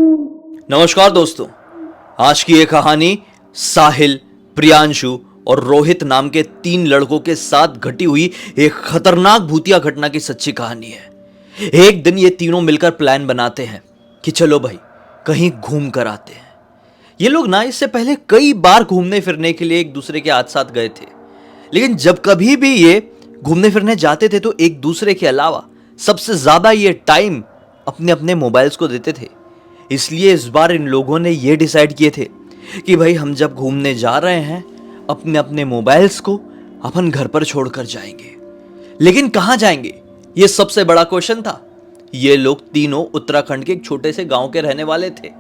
नमस्कार दोस्तों। आज की ये कहानी साहिल, प्रियांशु और रोहित नाम के 3 लड़कों के साथ घटी हुई एक खतरनाक भूतिया घटना की सच्ची कहानी है। एक दिन ये तीनों मिलकर प्लान बनाते हैं कि चलो भाई कहीं घूम कर आते हैं। ये लोग ना इससे पहले कई बार घूमने फिरने के लिए एक दूसरे के साथ गए थे, लेकिन जब कभी भी ये घूमने फिरने जाते थे तो एक दूसरे के अलावा सबसे ज्यादा ये टाइम अपने अपने मोबाइल्स को देते थे। इसलिए इस बार इन लोगों ने ये डिसाइड किए थे कि भाई हम जब घूमने जा रहे हैं अपने अपने मोबाइल्स को अपन घर पर छोड़कर जाएंगे। लेकिन कहां जाएंगे, ये सबसे बड़ा क्वेश्चन था। ये लोग तीनों उत्तराखंड के एक छोटे से गांव के रहने वाले थे।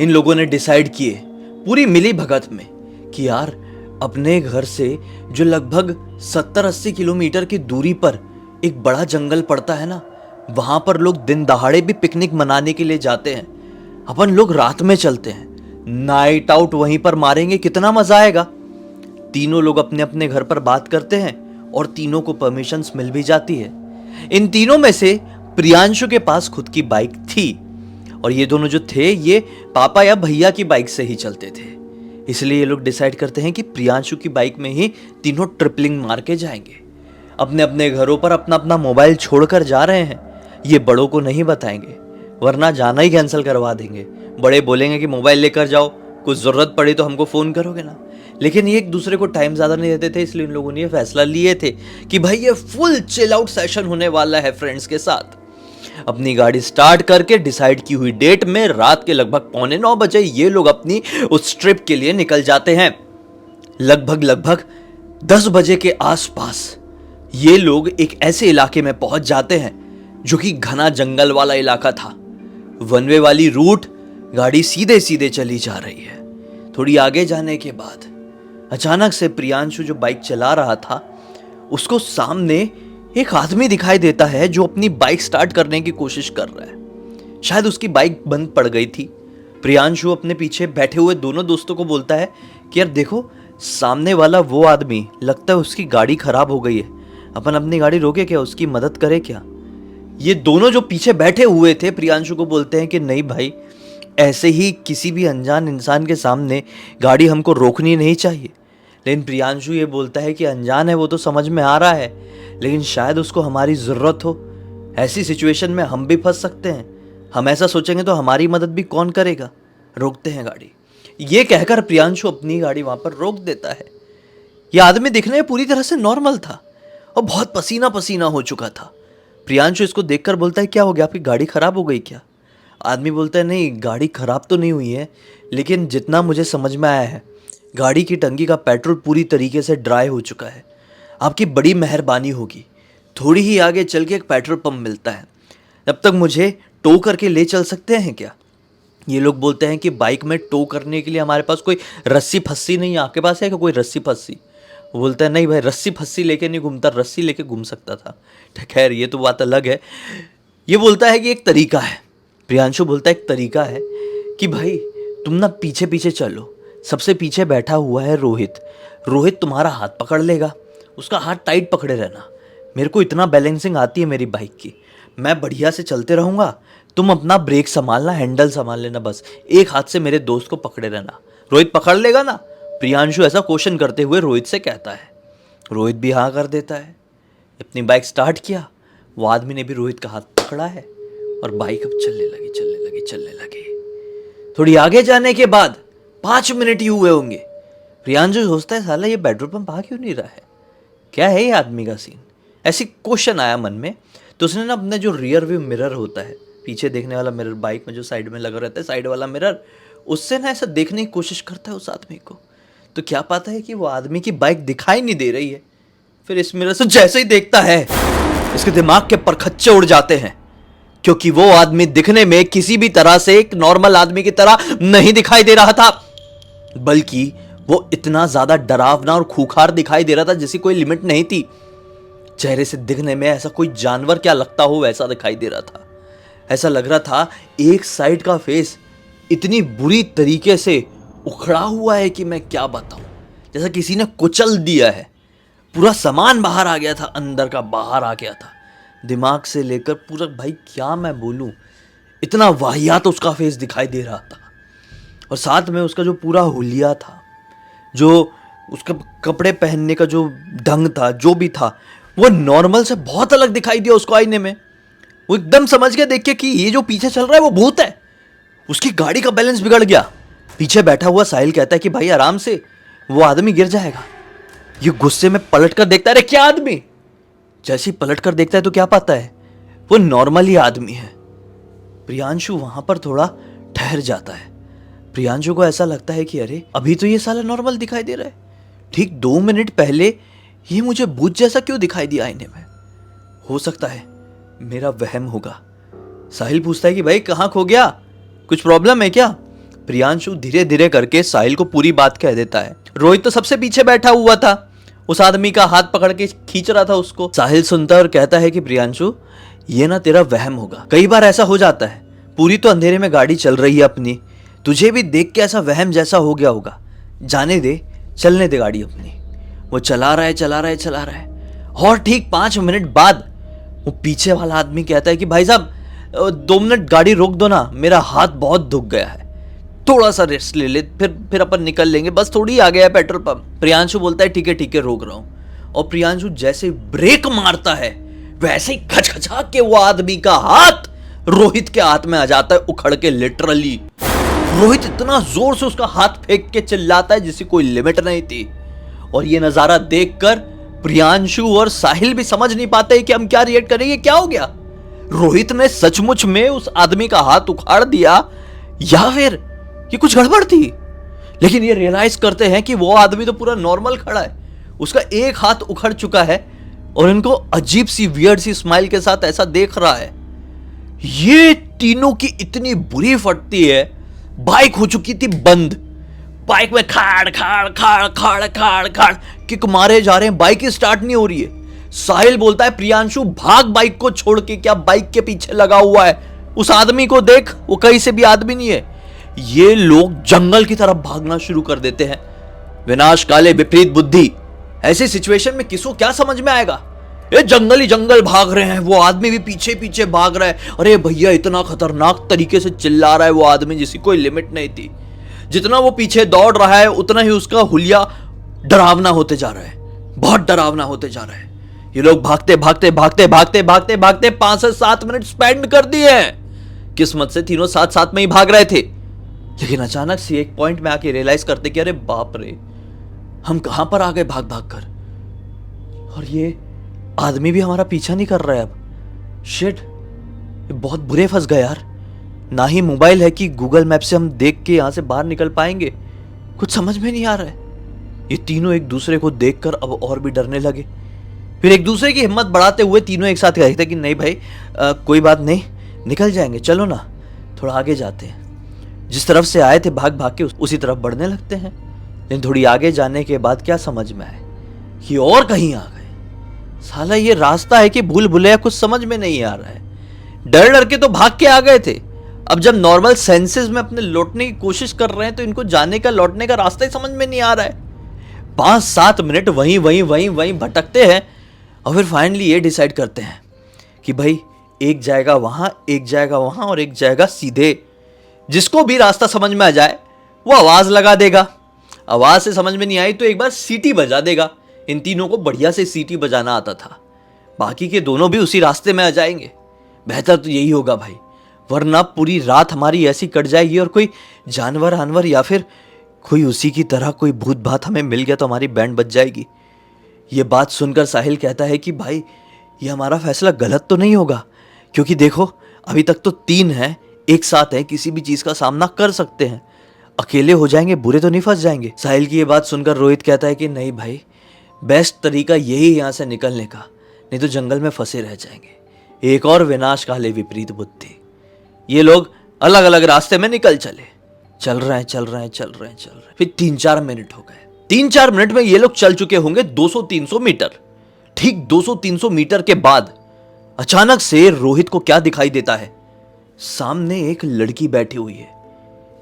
इन लोगों ने डिसाइड किए पूरी मिली भगत में कि यार अपने घर से जो लगभग 70-80 किलोमीटर की दूरी पर एक बड़ा जंगल पड़ता है ना, वहां पर लोग दिन दहाड़े भी पिकनिक मनाने के लिए जाते हैं। अपन लोग रात में चलते हैं, नाइट आउट वहीं पर मारेंगे, कितना मजा आएगा। तीनों लोग अपने अपने घर पर बात करते हैं और तीनों को परमिशंस मिल भी जाती है। इन तीनों में से प्रियांशु के पास खुद की बाइक थी और ये दोनों जो थे ये पापा या भैया की बाइक से ही चलते थे। इसलिए ये लोग डिसाइड करते हैं कि प्रियांशु की बाइक में ही तीनों ट्रिपलिंग मार के जाएंगे। अपने अपने घरों पर अपना अपना मोबाइल छोड़कर जा रहे हैं। ये बड़ों को नहीं बताएंगे वरना जाना ही कैंसिल करवा देंगे। बड़े बोलेंगे कि मोबाइल लेकर जाओ, कुछ जरूरत पड़ी तो हमको फोन करोगे ना। लेकिन ये एक दूसरे को टाइम ज्यादा नहीं देते थे, इसलिए इन लोगों ने ये फैसला लिए थे कि भाई ये फुल चिल आउट सेशन होने वाला है फ्रेंड्स के साथ। अपनी गाड़ी स्टार्ट करके डिसाइड की हुई डेट में रात के लगभग 8:45 ये लोग अपनी उस ट्रिप के लिए निकल जाते हैं। लगभग 10 बजे के आसपास ये लोग एक ऐसे इलाके में पहुंच जाते हैं जो कि घना जंगल वाला इलाका था। वन वे वाली रूट गाड़ी सीधे सीधे चली जा रही है। थोड़ी आगे जाने के बाद अचानक से प्रियांशु जो बाइक चला रहा था उसको सामने एक आदमी दिखाई देता है जो अपनी बाइक स्टार्ट करने की कोशिश कर रहा है। शायद उसकी बाइक बंद पड़ गई थी। प्रियांशु अपने पीछे बैठे हुए दोनों दोस्तों को बोलता है कि यार देखो सामने वाला वो आदमी, लगता है उसकी गाड़ी खराब हो गई है, अपन अपनी गाड़ी रोके क्या, उसकी मदद करे क्या। ये दोनों जो पीछे बैठे हुए थे प्रियांशु को बोलते हैं कि नहीं भाई, ऐसे ही किसी भी अनजान इंसान के सामने गाड़ी हमको रोकनी नहीं चाहिए। लेकिन प्रियांशु ये बोलता है कि अनजान है वो तो समझ में आ रहा है, लेकिन शायद उसको हमारी ज़रूरत हो। ऐसी सिचुएशन में हम भी फंस सकते हैं, हम ऐसा सोचेंगे तो हमारी मदद भी कौन करेगा। रोकते हैं गाड़ी। ये कहकर प्रियांशु अपनी गाड़ी वहाँ पर रोक देता है। ये आदमी दिखने में पूरी तरह से नॉर्मल था और बहुत पसीना पसीना हो चुका था। प्रियांशु इसको देखकर बोलता है क्या हो गया, आपकी गाड़ी खराब हो गई क्या। आदमी बोलता है नहीं गाड़ी खराब तो नहीं हुई है, लेकिन जितना मुझे समझ में आया है गाड़ी की टंकी का पेट्रोल पूरी तरीके से ड्राई हो चुका है। आपकी बड़ी मेहरबानी होगी, थोड़ी ही आगे चल के एक पेट्रोल पंप मिलता है, तब तक मुझे टो करके ले चल सकते हैं क्या। ये लोग बोलते हैं कि बाइक में टो करने के लिए हमारे पास कोई रस्सी फस्सी नहीं है, आपके पास है क्या कोई रस्सी फस्सी। वो बोलता है नहीं भाई रस्सी फस्सी लेके नहीं घूमता, रस्सी लेके घूम सकता था। खैर ये तो बात अलग है। ये बोलता है कि एक तरीका है। प्रियांशु बोलता है एक तरीका है कि भाई तुम ना पीछे पीछे चलो, सबसे पीछे बैठा हुआ है रोहित। रोहित तुम्हारा हाथ पकड़ लेगा, उसका हाथ टाइट पकड़े रहना। मेरे को इतना बैलेंसिंग आती है मेरी बाइक की, मैं बढ़िया से चलते रहूँगा, तुम अपना ब्रेक संभालना, हैंडल संभाल लेना, बस एक हाथ से मेरे दोस्त को पकड़े रहना। रोहित पकड़ लेगा ना। प्रियांशु ऐसा क्वेश्चन करते हुए रोहित से कहता है। रोहित भी हाँ कर देता है। अपनी बाइक स्टार्ट किया, वो आदमी ने भी रोहित का हाथ पकड़ा है और बाइक अब चलने लगी। थोड़ी आगे जाने के बाद 5 मिनट ही हुए होंगे। प्रियांशु सोचता है साला ये पेट्रोल पंप आ क्यों नहीं रहा है, क्या है ये आदमी का सीन। ऐसी क्वेश्चन आया मन में, तो उसने ना अपने जो रियर व्यू मिरर होता है, पीछे देखने वाला मिरर, बाइक में जो साइड में लगा रहता है साइड वाला मिरर, उससे ना ऐसा देखने की कोशिश करता है उस आदमी को। तो क्या पाता है कि वो आदमी की बाइक दिखाई नहीं दे रही है। फिर इस मिरर से जैसे ही देखता है इसके दिमाग के परखच्चे उड़ जाते हैं, क्योंकि वो आदमी दिखने में किसी भी तरह से एक नॉर्मल आदमी की तरह नहीं दिखाई दे रहा था, बल्कि वो इतना ज्यादा डरावना और खूंखार दिखाई दे रहा था जिसकी कोई लिमिट नहीं थी। चेहरे से दिखने में ऐसा कोई जानवर क्या लगता हो वैसा दिखाई दे रहा था। ऐसा लग रहा था एक साइड का फेस इतनी बुरी तरीके से उखड़ा हुआ है कि मैं क्या बताऊं, जैसा किसी ने कुचल दिया है। पूरा सामान बाहर आ गया था, अंदर का बाहर आ गया था, दिमाग से लेकर पूरा। भाई क्या मैं बोलूं, इतना वाहियात उसका फेस दिखाई दे रहा था। और साथ में उसका जो पूरा हुलिया था, जो उसका कपड़े पहनने का जो ढंग था, जो भी था, वो नॉर्मल से बहुत अलग दिखाई दिया उसको आईने में। वो एकदम समझ गया देख के कि ये जो पीछे चल रहा है वो भूत है। उसकी गाड़ी का बैलेंस बिगड़ गया। पीछे बैठा हुआ साहिल कहता है कि भाई आराम से, वो आदमी गिर जाएगा। ये गुस्से में पलट कर देखता है, अरे क्या आदमी। जैसे ही पलट कर देखता है तो क्या पाता है, वो नॉर्मल ही आदमी है। प्रियांशु वहां पर थोड़ा ठहर जाता है। प्रियांशु को ऐसा लगता है कि अरे अभी तो ये साला नॉर्मल दिखाई दे रहा है, ठीक 2 मिनट पहले ये मुझे भूत जैसा क्यों दिखाई दिया आईने में। हो सकता है मेरा वहम होगा। साहिल पूछता है कि भाई कहाँ खो गया, कुछ प्रॉब्लम है क्या। प्रियांशु धीरे धीरे करके साहिल को पूरी बात कह देता है। रोहित तो सबसे पीछे बैठा हुआ था, उस आदमी का हाथ पकड़ के खींच रहा था उसको। साहिल सुनता और कहता है कि प्रियांशु ये ना तेरा वहम होगा, कई बार ऐसा हो जाता है। पूरी तो अंधेरे में गाड़ी चल रही है अपनी, तुझे भी देख के ऐसा वहम जैसा हो गया होगा। जाने दे, चलने दे गाड़ी अपनी। वो चला रहा है और ठीक 5 मिनट बाद वो पीछे वाला आदमी कहता है कि भाई साहब 2 मिनट गाड़ी रोक दो ना, मेरा हाथ बहुत दुख गया है, थोड़ा सा रेस्ट ले ले, फिर अपन निकल लेंगे, बस थोड़ी आ गया है पेट्रोल पंप। प्रियांशु बोलता है ठीक है रोक रहा हूं। और प्रियांशु जैसे ब्रेक मारता है वैसे ही खचखचा के वो आदमी का हाथ रोहित के हाथ में आ जाता है, उखड़ के लिटरली। रोहित इतना जोर से उसका हाथ फेंक के चिल्लाता है जिसकी कोई लिमिट नहीं थी। और ये नजारा देखकर प्रियांशु और साहिल भी समझ नहीं पाते कि हम क्या रिएक्ट करेंगे, क्या हो गया। रोहित ने सचमुच में उस आदमी का हाथ उखाड़ दिया या फिर ये कुछ गड़बड़ थी। लेकिन ये रियलाइज करते हैं कि वो आदमी तो पूरा नॉर्मल खड़ा है, उसका एक हाथ उखड़ चुका है और इनको अजीब सी वियर्ड सी स्माइल के साथ ऐसा देख रहा है। ये तीनों की इतनी बुरी फटती है, बाइक हो चुकी थी बंद। बाइक में खाड़ खाड़ खाड़ खाड़ खाड़ खाड़ किक मारे जा रहे हैं, बाइक ही स्टार्ट नहीं हो रही है। साहिल बोलता है प्रियांशु भाग बाइक को छोड़ के, क्या बाइक के पीछे लगा हुआ है, उस आदमी को देख, वो कहीं से भी आदमी नहीं है। ये लोग जंगल की तरफ भागना शुरू कर देते हैं। विनाश काले विपरीत बुद्धि, ऐसी सिचुएशन में किसको क्या समझ में आएगा। ये जंगल ही जंगल भाग रहे हैं, वो आदमी भी पीछे पीछे भाग रहा है। अरे भैया इतना खतरनाक तरीके से चिल्ला रहा है वो आदमी जिसकी कोई लिमिट नहीं थी। जितना वो पीछे दौड़ रहा है उतना ही उसका हुलिया डरावना होते जा रहा है, बहुत डरावना होते जा रहा है। ये लोग भागते भागते भागते भागते भागते भागते 5 से 7 मिनट स्पेंड कर दिए हैं। किस्मत से तीनों साथ साथ में ही भाग रहे थे। लेकिन अचानक से एक पॉइंट में आके रियलाइज करते कि अरे बाप रे, हम कहां पर आ गए भाग भाग कर, और ये आदमी भी हमारा पीछा नहीं कर रहा है अब। शिट, बहुत बुरे फंस गए यार। ना ही मोबाइल है कि गूगल मैप से हम देख के यहां से बाहर निकल पाएंगे, कुछ समझ में नहीं आ रहा है। ये तीनों एक दूसरे को देखकर अब और भी डरने लगे। फिर एक दूसरे की हिम्मत बढ़ाते हुए तीनों एक साथ कहते कि नहीं भाई कोई बात नहीं, निकल जाएंगे, चलो ना थोड़ा आगे जाते हैं। जिस तरफ से आए थे भाग भाग के उसी तरफ बढ़ने लगते हैं। लेकिन थोड़ी आगे जाने के बाद क्या समझ में आए कि और कहीं आ गए। साला ये रास्ता है कि भूल भुलैया, कुछ समझ में नहीं आ रहा है। डर डर के तो भाग के आ गए थे, अब जब नॉर्मल सेंसेस में अपने लौटने की कोशिश कर रहे हैं तो इनको जाने का लौटने का रास्ता ही समझ में नहीं आ रहा है। 5-7 मिनट वहीं भटकते हैं और फिर फाइनली ये डिसाइड करते हैं कि भाई एक जाएगा वहां, एक जाएगा वहां और एक जाएगा सीधे। जिसको भी रास्ता समझ में आ जाए वो आवाज लगा देगा। आवाज से समझ में नहीं आई तो एक बार सीटी बजा देगा। इन तीनों को बढ़िया से सीटी बजाना आता था। बाकी के दोनों भी उसी रास्ते में आ जाएंगे। बेहतर तो यही होगा भाई, वरना पूरी रात हमारी ऐसी कट जाएगी और कोई जानवर आनवर या फिर कोई उसी की तरह कोई भूत भात हमें मिल गया तो हमारी बैंड बच जाएगी। ये बात सुनकर साहिल कहता है कि भाई ये हमारा फैसला गलत तो नहीं होगा, क्योंकि देखो अभी तक तो 3 हैं, एक साथ हैं, किसी भी चीज का सामना कर सकते हैं। अकेले हो जाएंगे, बुरे तो नहीं फंस जाएंगे। साहिल की ये बात सुनकर रोहित कहता है कि नहीं भाई, बेस्ट तरीका यही यहाँ से निकलने का, नहीं तो जंगल में फंसे रह जाएंगे। एक और विनाश काले विपरीत बुद्धि। ये लोग अलग अलग रास्ते में निकल चल रहे हैं। फिर 3-4 मिनट हो गए। 3-4 मिनट में ये लोग चल चुके होंगे 200-300 मीटर। ठीक 200-300 मीटर के बाद अचानक से रोहित को क्या दिखाई देता है, सामने एक लड़की बैठी हुई है।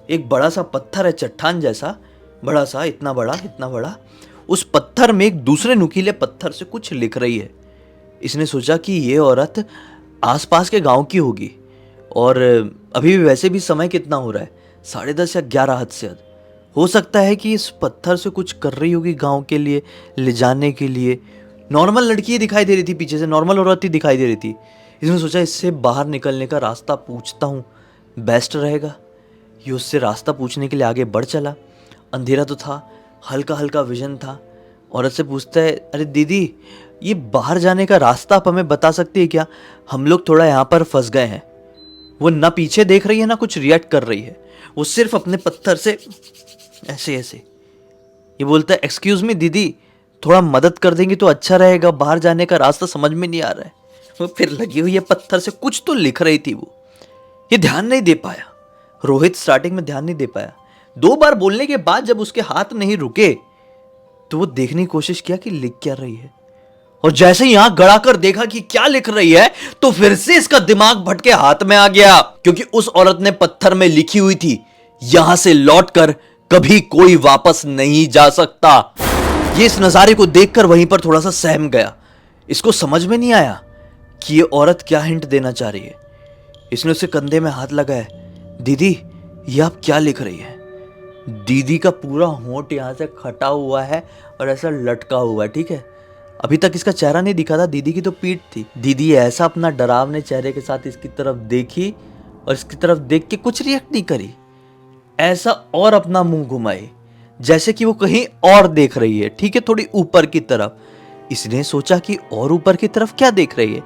एक बड़ा सा पत्थर है, चट्टान जैसा, बड़ा सा, इतना बड़ा। उस पत्थर में एक दूसरे नुकीले पत्थर से कुछ लिख रही है। इसने सोचा कि ये औरत आसपास के गांव की होगी और अभी भी वैसे भी समय कितना हो रहा है, 10:30 या 11 हद से हद। हो सकता है कि इस पत्थर से कुछ कर रही होगी गांव के लिए, ले जाने के लिए। नॉर्मल लड़की ही दिखाई दे रही थी, पीछे से नॉर्मल औरत ही दिखाई दे रही थी। इसने सोचा इससे बाहर निकलने का रास्ता पूछता हूँ, बेस्ट रहेगा। ये उससे रास्ता पूछने के लिए आगे बढ़ चला। अंधेरा तो था, हल्का हल्का विजन था। औरत से पूछता है, अरे दीदी, ये बाहर जाने का रास्ता आप हमें बता सकती है क्या? हम लोग थोड़ा यहाँ पर फंस गए हैं। वो ना पीछे देख रही है ना कुछ रिएक्ट कर रही है, वो सिर्फ अपने पत्थर से ऐसे ऐसे। ये बोलता है, एक्सक्यूज मी दीदी, थोड़ा मदद कर देंगे तो अच्छा रहेगा, बाहर जाने का रास्ता समझ में नहीं आ रहा है। वो फिर लगी हुई है पत्थर से, कुछ तो लिख रही थी वो। ये ध्यान नहीं दे पाया, रोहित स्टार्टिंग में ध्यान नहीं दे पाया। 2 बार बोलने के बाद जब उसके हाथ नहीं रुके तो वो देखने की कोशिश किया कि लिख क्या रही है। और जैसे ही आंख गड़ाकर देखा कि क्या लिख रही है, तो फिर से इसका दिमाग भटके हाथ में आ गया, क्योंकि उस औरत ने पत्थर में लिखी हुई थी, यहां से लौटकर कभी कोई वापस नहीं जा सकता। ये इस नजारे को देखकर वहीं पर थोड़ा सा सहम गया। इसको समझ में नहीं आया कि ये औरत क्या हिंट देना चाह रही है। इसने उसके कंधे में हाथ लगाया, दीदी ये आप क्या लिख रही है? दीदी का पूरा होंठ यहां से खटा हुआ है और ऐसा लटका हुआ है, ठीक है। अभी तक इसका चेहरा नहीं दिखा था, दीदी की तो पीठ थी। दीदी ऐसा अपना डरावने चेहरे के साथ इसकी तरफ देखी और इसकी तरफ देख के कुछ रिएक्ट नहीं करी, ऐसा और अपना मुंह घुमाई जैसे कि वो कहीं और देख रही है, ठीक है, थोड़ी ऊपर की तरफ। इसने सोचा कि और ऊपर की तरफ क्या देख रही है।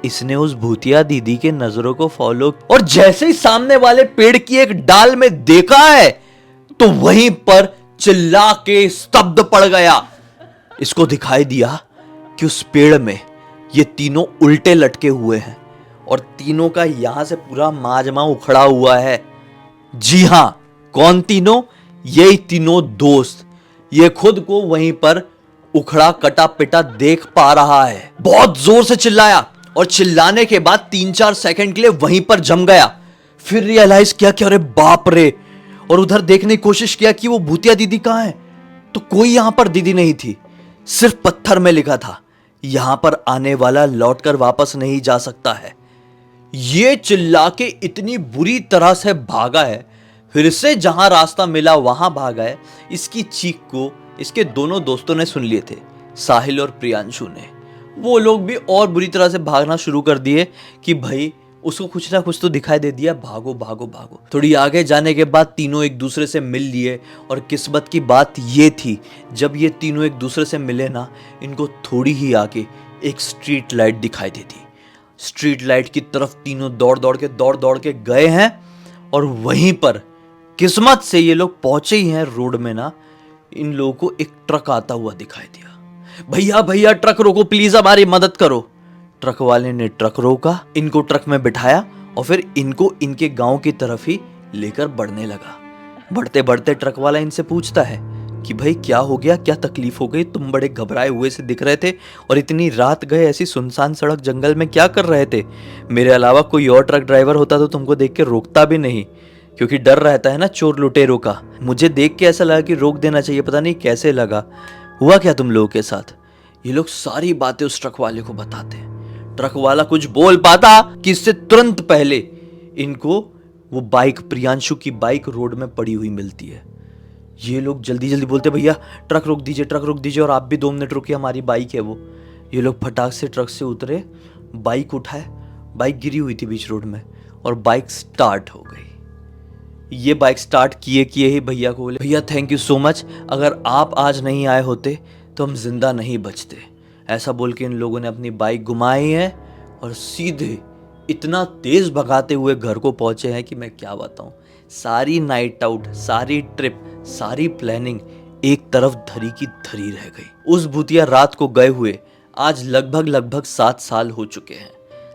इसने उस भूतिया दीदी के नजरों को फॉलो, और जैसे ही सामने वाले पेड़ की एक डाल में देखा है तो वहीं पर चिल्ला के स्तब्ध पड़ गया। इसको दिखाई दिया कि उस पेड़ में ये तीनों उल्टे लटके हुए हैं और तीनों का यहां से पूरा माजमा उखड़ा हुआ है। जी हां, कौन तीनों? यही तीनों दोस्त। ये खुद को वहीं पर उखड़ा कटा पिटा देख पा रहा है। बहुत जोर से चिल्लाया और चिल्लाने के बाद 3-4 सेकंड के लिए वहीं पर जम गया। फिर रियलाइज किया कि अरे बाप रे, और उधर देखने की कोशिश किया कि वो भूतिया दीदी कहां है, तो कोई यहां पर दीदी नहीं थी। सिर्फ पत्थर में लिखा था, यहां पर आने वाला लौटकर वापस नहीं जा सकता है। ये चिल्ला के इतनी बुरी तरह से भागा है, फिर से जहां रास्ता मिला वहां भागा है। इसकी चीख को इसके दोनों दोस्तों ने सुन लिए थे, साहिल और प्रियांशु ने। वो लोग भी और बुरी तरह से भागना शुरू कर दिए कि भाई उसको कुछ ना कुछ तो दिखाई दे दिया, भागो भागो भागो। थोड़ी आगे जाने के बाद तीनों एक दूसरे से मिल लिए, और किस्मत की बात ये थी, जब ये तीनों एक दूसरे से मिले ना, इनको थोड़ी ही आगे एक स्ट्रीट लाइट दिखाई देती। स्ट्रीट लाइट की तरफ तीनों दौड़ दौड़ के गए हैं, और वहीं पर किस्मत से ये लोग पहुंचे ही हैं रोड में ना, इन लोगों को एक ट्रक आता हुआ दिखाई दिया। भैया भैया ट्रक रोको प्लीज, हमारी मदद करो। ट्रक वाले ने ट्रक रोका, इनको ट्रक में बिठाया और फिर इनको इनके गांव की तरफ ही लेकर बढ़ने लगा। बढ़ते बढ़ते ट्रक वाला इनसे पूछता है कि भाई क्या हो गया, क्या तकलीफ हो गई? तुम बड़े घबराए हुए से दिख रहे थे, और इतनी रात गए ऐसी सुनसान सड़क जंगल में क्या कर रहे थे? मेरे अलावा कोई और ट्रक ड्राइवर होता तो तुमको देख के रोकता भी नहीं, क्योंकि डर रहता है ना चोर लुटेरों का। मुझे देख के ऐसा लगा कि रोक देना चाहिए, पता नहीं कैसे लगा। हुआ क्या तुम लोगों के साथ? ये लोग सारी बातें उस ट्रक वाले को बताते हैं। ट्रक वाला कुछ बोल पाता कि इससे तुरंत पहले इनको वो बाइक, प्रियांशु की बाइक रोड में पड़ी हुई मिलती है। ये लोग जल्दी जल्दी बोलते, भैया ट्रक रोक दीजिए, ट्रक रोक दीजिए, और आप भी 2 मिनट रुकिए, हमारी बाइक है वो। ये लोग फटाक से ट्रक से उतरे, बाइक उठाए, बाइक गिरी हुई थी बीच रोड में, और बाइक स्टार्ट हो गई। ये बाइक स्टार्ट किए ही भैया को बोले, भैया थैंक यू सो मच, अगर आप आज नहीं आए होते तो हम जिंदा नहीं बचते। ऐसा बोल के इन लोगों ने अपनी बाइक घुमाई है और सीधे इतना तेज भगाते हुए घर को पहुंचे हैं कि मैं क्या बताऊं। सारी नाइट आउट, सारी ट्रिप, सारी प्लानिंग एक तरफ धरी की धरी रह गई। उस भूतिया रात को गए हुए आज लगभग 7 साल हो चुके हैं,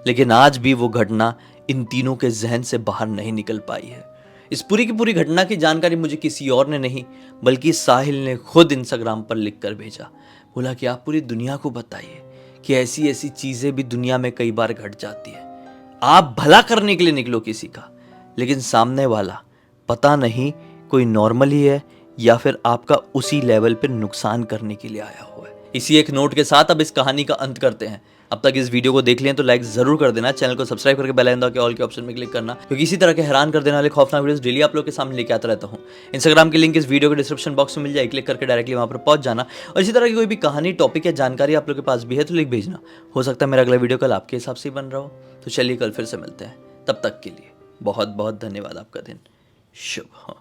लेकिन आज भी वो घटना इन तीनों के जहन से बाहर नहीं निकल पाई है। इस पूरी की पूरी घटना की जानकारी मुझे किसी और ने नहीं, बल्कि साहिल ने खुद इंस्टाग्राम पर लिख कर भेजा। बोला कि आप पूरी दुनिया को बताइए कि ऐसी ऐसी चीजें भी दुनिया में कई बार घट जाती है। आप भला करने के लिए निकलो किसी का, लेकिन सामने वाला पता नहीं कोई नॉर्मल ही है या फिर आपका उसी लेवल पे नुकसान करने के लिए आया हुआ है। इसी एक नोट के साथ अब इस कहानी का अंत करते हैं। अब तक इस वीडियो को देख लिया तो लाइक जरूर कर देना, चैनल को सब्सक्राइब करके बेल आइकन दबा के ऑल के ऑप्शन में क्लिक करना, क्योंकि इसी तरह के हैरान कर देने वाले खौफनाक वीडियोस डेली आप लोग के सामने लेके आता रहता हूँ। इंस्टाग्राम की लिंक इस वीडियो के डिस्क्रिप्शन बॉक्स में मिल जाए, क्लिक करके डायरेक्टली वहां पर पहुंच जाना। और इसी तरह की कोई भी कहानी, टॉपिक या जानकारी आप लोग के पास भी है तो लिख भेजना। हो सकता है मेरा अगला वीडियो कल आपके हिसाब से ही बन रहा हो। तो चलिए कल फिर से मिलते हैं, तब तक के लिए बहुत बहुत धन्यवाद। आपका दिन शुभ हो।